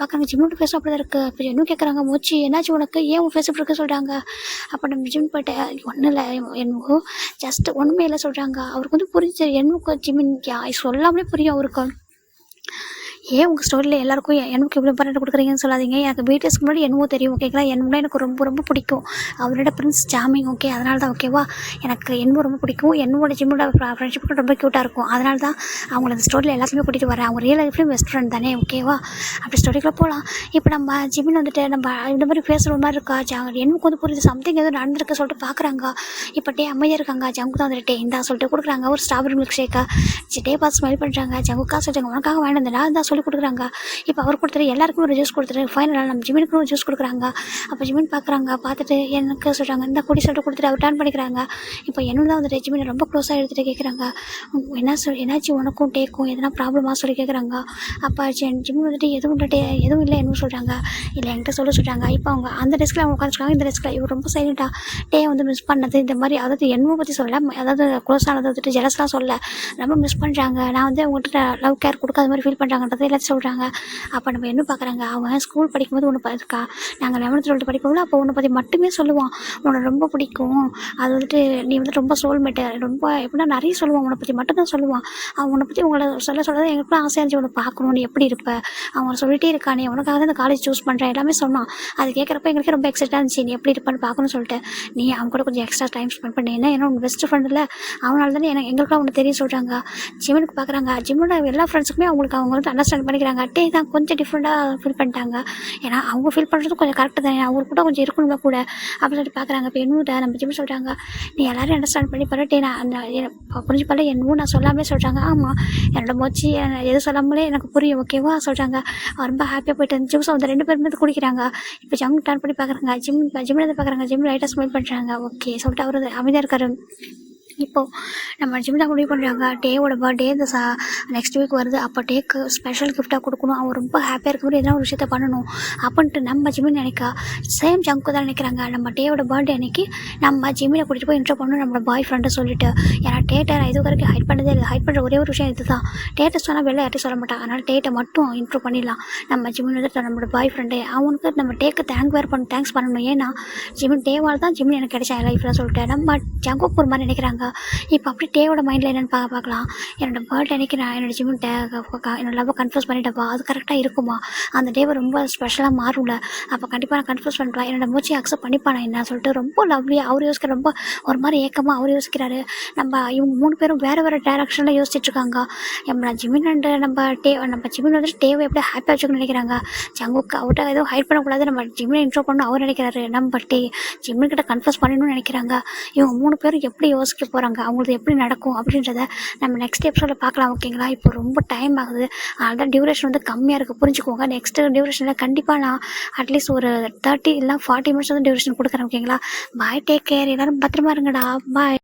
பார்க்குறாங்க ஜிம்னோட ஃபேஸ் அப்படி தான் இருக்குது. இப்போ இன்னும் கேட்குறாங்க, மூச்சு என்னாச்சு உனக்கு, ஏன் உன் ஃபேஸ் இப்படி இருக்குது சொல்கிறாங்க. அப்போ நம்ம ஜிம் போய்ட்டு ஒன்றும் இல்லை என்னமோ ஜஸ்ட் ஒன்றுமே இல்லை சொல்கிறாங்க. அவருக்கு வந்து புரிஞ்சு என்னமோ ஜிமின் சொல்லாமலே புரியும் அவருக்கு. ஏன் உங்கள் ஸ்டோரியில் எல்லாருக்கும் எனக்கு இவ்வளோ இம்பார்ட்டன்ட் கொடுக்குறீங்கன்னு சொல்லாதீங்க. எனக்கு பிடிஎஸ்க்கு முன்னாடி என்னவோ தெரியும், ஓகேங்களா? என்னோட எனக்கு ரொம்ப ரொம்ப பிடிக்கும். அவரோட பிரின்ஸ் ஜாமிங், ஓகே? அதனால தான், ஓகேவா? எனக்கு என்னவோ ரொம்ப பிடிக்கும். என்னோட ஜிம்மோட ஃப்ரெண்ட்ஷிப்புக்கு ரொம்ப க்யூட்டாக இருக்கும். அதனால தான் அவங்கள அந்த ஸ்டோரியில் எல்லாத்தையுமே கூட்டிகிட்டு வரேன். அவங்க ரியல் லைஃப்லேயும் பெஸ்ட் ஃப்ரெண்ட் தானே, ஓகேவா? அப்படி ஸ்டோரிக்குள்ளே போகலாம். இப்போ நம்ம ஜிம்மின் வந்துட்டு நம்ம இந்த மாதிரி பேசுகிற மாதிரி இருக்கா எனக்கு வந்து புரியுது, சம்திங் எதுவும் நடந்திருக்கு சொல்லிட்டு பார்க்குறாங்க. இப்போ அமைதியாக இருக்காங்க. ஜங்கு தான் வந்துட்டு இந்தா சொல்லிட்டு கொடுக்குறாங்க ஒரு ஸ்ட்ராபெரி மில்க் ஷேக்கை. பார்த்து ஸ்மெல் பண்ணுறாங்க. ஜங்குக்கா சொல்லிட்டாங்க உனக்காக வேண்டாம் தான் சொல்லி கொடுக்குறாங்க. இப்போ அவர் கொடுத்துட்டு எல்லாருக்கும் ஒரு ஜூஸ் கொடுத்துட்டு ஃபைனலாக நம்ம ஜிமினுக்கும் ஒரு ஜூஸ் கொடுக்குறாங்க. அப்போ ஜிமின் பார்க்குறாங்க. பார்த்துட்டு எனக்கு சொல்கிறாங்க இந்த குடி சொல்லிட்டு கொடுத்துட்டு அவர் டர்ன் பண்ணிக்கிறாங்க. இப்போ என்னோட தான் வந்துட்டு ஜிமினை ரொம்ப க்ளோஸாக எடுத்துகிட்டு கேட்குறாங்க, என்னாச்சு உனக்கும் டேக்கும் எதனா ப்ராப்ளமாக சொல்லி கேட்குறாங்க. அப்போ ஜிமின் வந்துட்டு எதுவும் இல்லை என்ன சொல்கிறாங்க. இல்லை என்கிட்ட சொல்கிறாங்க. இப்போ அவங்க அந்த டெஸ்கில் அவங்க உட்காந்துருக்காங்க. இந்த டெஸ்கில் இவர் ரொம்ப சைலண்ட்டாக வந்து மிஸ் பண்ணது இந்த மாதிரி, அதாவது என்னவோ பற்றி சொல்ல, அதாவது க்ளோஸ் ஆனதை வந்துட்டு ஜெலஸ்லாம் சொல்ல, ரொம்ப மிஸ் பண்ணுறாங்க. நான் வந்து அவங்ககிட்ட லவ் கேர் கொடுக்காத மாதிரி ஃபீல் பண்ணுறாங்கன்றது எல்லாத்தையும் சொல்கிறாங்க. அப்போ நம்ம என்ன பார்க்குறாங்க, அவன் ஸ்கூல் படிக்கும்போது ஒன்று இருக்கா, நாங்கள் 11th 12th படிக்கும்போது அப்போ உன்னை பற்றி மட்டுமே சொல்லுவான். உன்னை ரொம்ப பிடிக்கும், அது வந்துட்டு நீ வந்துட்டு ரொம்ப சோல்மேட்டு, ரொம்ப எப்படின்னா நிறைய சொல்லுவான், உன்னை பற்றி மட்டும் தான் சொல்லுவான். அவன் உன்னை பற்றி உங்களை சொல்ல எங்களுக்குலாம் ஆசையாக இருந்துச்சு உன்னை பார்க்கணும், நீ எப்படி இருப்ப, அவன் சொல்லிட்டே இருக்கானே, உனக்காக தான் இந்த காலேஜ் சூஸ் பண்ணுறேன் எல்லாமே சொன்னான். அது கேட்குறப்ப எங்களுக்கு ரொம்ப எக்ஸைட்டாக இருந்துச்சு, நீ எப்படி இருப்பான்னு பார்க்கணும்னு சொல்லிட்டு நீ அவன் கூட கொஞ்சம் எக்ஸ்ட்ரா டைம் ஸ்பெண்ட் பண்ணி ஏன்னா உன் பெஸ்ட் ஃப்ரெண்ட் இல்லை, அவனால தானே எங்களுக்குலாம் ஒன்று தெரியும் சொல்கிறாங்க. ஜிம்முக்கு பார்க்குறாங்க. ஜிம்மோட எல்லா ஃப்ரெண்ட்ஸுக்குமே அவங்க வந்து அண்டர்ஸ்டாண்ட் பண்ணிக்கிறாங்க. தான் கொஞ்சம் டிஃப்ரெண்ட்டாக ஃபீல் பண்ணிட்டாங்க. ஏன்னா அவங்க ஃபீல் பண்ணுறதும் கொஞ்சம் கரெக்டு தானே, அவங்க கூட கொஞ்சம் இருக்கணும்ல கூட அப்படின்னு சொல்லிட்டு பார்க்குறாங்க. இப்போ என்னோட நம்ம ஜிம்மி சொல்கிறாங்க, நீ எல்லோரும் அண்டர்ஸ்டாண்ட் பண்ணி பண்ணிட்டு நான் புரிஞ்சு பண்ணல என்னவோ நான் சொல்லாமலே சொல்கிறாங்க. ஆமாம் என்னோட மூச்சு எது சொல்லாமலே எனக்கு புரியும், ஓகேவா சொல்கிறாங்க. ரொம்ப ஹாப்பியாக போயிட்டு ஜூஸ் வந்து 2 பேருமே குடிக்கிறாங்க. இப்போ ஜம் டர்ன் பண்ணி பார்க்குறாங்க. ஜிம்மில் பார்க்குறாங்க. ஜிம் லைட்டாக ஸ்மெல் பண்ணுறாங்க, ஓகே சொல்லிட்டு அவர் அமைதியாக இருக்காரு. இப்போது நம்ம ஜிம்மில் முடிவு பண்ணுறாங்க, டேவோட பர்த்டே இந்த நெக்ஸ்ட் வீக் வருது. அப்போ டேக்கு ஸ்பெஷல் கிஃப்ட்டாக கொடுக்கணும், அவன் ரொம்ப ஹாப்பியாக இருக்க மாதிரி எதனா ஒரு விஷயத்த பண்ணணும் அப்படின்ட்டு நம்ம ஜிம்மின் நினைக்கா. சேம் ஜங்கு தான் நினைக்கிறாங்க. நம்ம டேவோட பர்த்டே அன்றைக்கி நம்ம ஜிம்மினை கூட்டிகிட்டு போய் இன்ட்ரோ பண்ணணும் நம்மளோட பாய் ஃப்ரெண்டை சொல்லிட்டு. ஏன்னா டேட்டை நான் இது வரைக்கும் ஹைட் பண்ணதே இல்லை. ஹைட் பண்ணுற ஒரே ஒரு விஷயம் இது தான். டேட்டை சொன்னால் வெளில யார்ட்டையும் சொல்ல மாட்டான். அதனால் டேட்டை மட்டும் இன்ட்ரோ பண்ணிடலாம். நம்ம ஜிம்மின் வந்துட்டு நம்மளோட பாய் ஃப்ரெண்டு, அவனுக்கு நம்ம டேக்கு தேங்க்ஸ் பண்ணணும். ஏன்னா ஜிம்மின் டேவால் தான் ஜிம்மின் எனக்கு கிடைச்சா என் லைஃப்பில் சொல்லிட்டு நம்ம ஜங்குக்கு ஒரு மாதிரி நினைக்கிறாங்க. இப்போ அப்படி டேவோட மைண்டில் என்னென்னு பார்க்கலாம். என்னோட பர்த்டே அன்றைக்கி நான் என்னோட ஜிம்மின் என்னோட லவ்வை கன்ஃபியூஸ் பண்ணிட்டப்பா, அது கரெக்டாக இருக்குமா, அந்த டேவை ரொம்ப ஸ்பெஷலாக மாறும்ல, அப்போ கண்டிப்பாக நான் கன்ஃபியூஸ் பண்ணிப்பேன், என்னோட மூச்சியை அக்செப்ட் பண்ணிப்பானே என்ன சொல்லிட்டு ரொம்ப லவ்லியாக அவர் யோசிக்கிற, ரொம்ப ஒரு மாதிரி ஏக்கமாக அவர் யோசிக்கிறாரு. நம்ம இவங்க 3 பேரும் வேறு டேரக்ஷனில் யோசிச்சுட்ருக்காங்க. நம்ம ஜிம்மின் அண்ட் நம்ம ஜிம்மின் வந்துட்டு டேவை எப்படி ஹாப்பியாக வச்சுக்கணும்னு நினைக்கிறாங்க. ஜங்குக்கு அவர்கிட்ட எதுவும் ஹைட் பண்ணக்கூடாது, நம்ம ஜிம்மினை இன்ட்ரோ பண்ணணும் அவர் நினைக்கிறாரு. நம்ம ஜிம்மின் கிட்ட கன்ஃபியூஸ் பண்ணணும்னு நினைக்கிறாங்க. இவங்க 3 பேரும் எப்படி யோசிக்க போகிறாங்க, அவங்களுக்கு எப்படி நடக்கும் அப்படின்றத நம்ம நெக்ஸ்ட் எபிசோடில் பார்க்கலாம், ஓகேங்களா? இப்போ ரொம்ப டைம் ஆகுது, அதனால் டியூரேஷன் வந்து கம்மியாக இருக்குது, புரிஞ்சுக்கோங்க. நெக்ஸ்ட் டியூரேஷனில் கண்டிப்பாக நான் அட்லீஸ்ட் ஒரு 30 இல்லை 40 மினிட்ஸ் வந்து டியூரேஷன் கொடுக்குறேன், ஓகேங்களா? பாய், டேக் கேர், எல்லோரும் பத்திரமா இருங்கடா, பாய்.